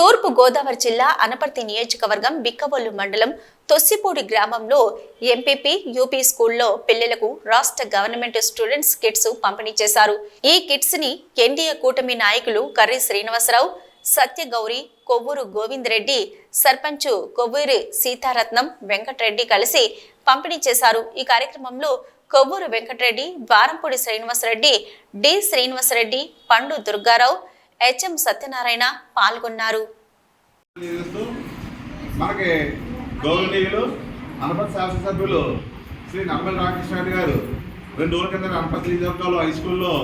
తూర్పు గోదావరి జిల్లా అనపర్తి నియోజకవర్గం బిక్కవోలు మండలం తొస్సిపూడి గ్రామంలో ఎంపీపీ యూపీ స్కూల్లో పిల్లలకు రాష్ట్ర గవర్నమెంట్ స్టూడెంట్స్ కిట్స్ పంపిణీ చేశారు. ఈ కిట్స్ ని ఎన్డీఏ కూటమి నాయకులు కర్రి శ్రీనివాసరావు, సత్యగౌరి, కొవ్వూరు గోవిందరెడ్డి, సర్పంచ్ కొవ్వూరి సీతారత్నం, వెంకటరెడ్డి కలిసి పంపిణీ చేశారు. ఈ కార్యక్రమంలో కొవ్వూరు వెంకటరెడ్డి, వారంపూడి శ్రీనివాసరెడ్డి, డి శ్రీనివాసరెడ్డి, పండు దుర్గారావు, హెచ్ఎం సత్యనారాయణ పాల్గొన్నారు. మనకి గౌరవనీయులు అనపర్తి శాసనసభ్యులు శ్రీ నమ్మల రామకృష్ణ గారు 2 రోజుల కింద అనపర్తి నియోజకవర్గంలో హై స్కూల్లో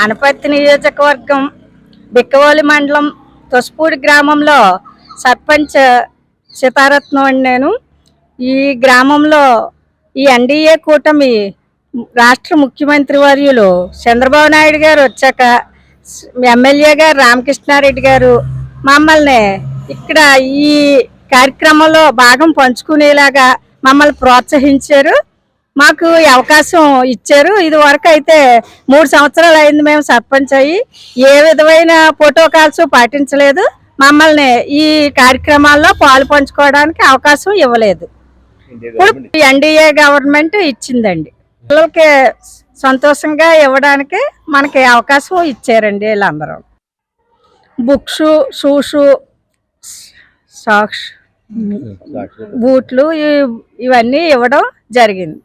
అనపర్తి నియోజకవర్గం బిక్కవోలు మండలం తొస్సిపూడి గ్రామంలో సర్పంచ్ సీతారత్నం అండి. నేను ఈ గ్రామంలో ఈ ఎన్డీఏ కూటమి రాష్ట్ర ముఖ్యమంత్రి వర్యులు చంద్రబాబు నాయుడు గారు వచ్చాక ఎమ్మెల్యే గారు రామకృష్ణారెడ్డి గారు మమ్మల్ని ఇక్కడ ఈ కార్యక్రమంలో భాగం పంచుకునేలాగా మమ్మల్ని ప్రోత్సహించారు. మాకు అవకాశం ఇచ్చారు. ఇది వరకు అయితే 3 సంవత్సరాలు అయింది మేము సర్పంచ్ అయ్యి. ఏ విధమైన ప్రోటోకాల్స్ పాటించలేదు. మమ్మల్ని ఈ కార్యక్రమాల్లో పాలు పంచుకోవడానికి అవకాశం ఇవ్వలేదు. ఇప్పుడు ఎన్డీఏ గవర్నమెంట్ ఇచ్చిందండి. పిల్లలకి సంతోషంగా ఇవ్వడానికి మనకి అవకాశం ఇచ్చారండి. వీళ్ళందరూ బుక్స్, షూస్, సాక్స్, బూట్లు ఇవన్నీ ఇవ్వడం జరిగింది.